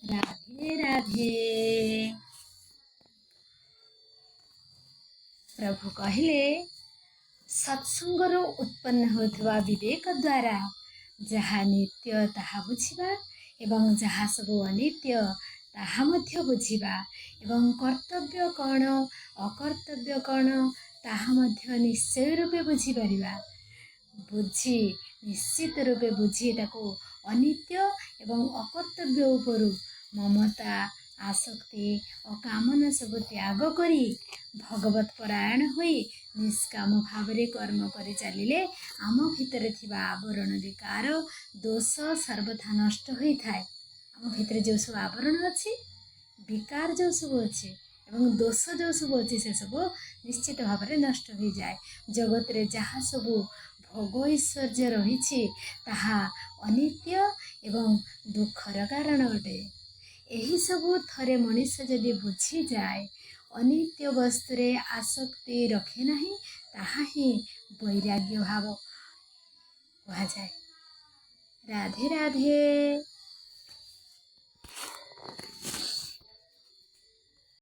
राधे राधे। प्रभु कहले सत्संगर उत्पन्न होता विवेक द्वारा जहाँ नित्य ताहा बुझिबा एवं जहाँ सबु अनित्य ताहा मध्य बुझिबा एवं कर्तव्य कौन अकर्तव्य कौन ताहा मध्य निश्चय रूपे बुझी परिबा। बुझी निश्चित रूपे बुझी ताको अनित्य एवं अकर्तव्य उपरु ममता आसक्ति और कामना सब त्याग करी भगवत परायण होई निष्काम भावरे कर्म करी चलिले आम भितर थिबा आवरण विकार दोष सर्वथा नष्ट होई थाए। आम भितर जो सब आवरण अच्छी विकार जो सब अच्छी एवं दोष जो सब अच्छी से सब निश्चित भाव में नष्ट हो जाए। जगत रे जहाँ सब भोग ऐश्वर्य रही ताहा अनित्य एवं दुखर कारण अटे। यही सबू थरे मनीष जदि बुझी जाए अनित्य वस्तुरे आसक्ति रखे नहीं ताहा ही वैराग्य भाव कहा जाए। राधे राधे।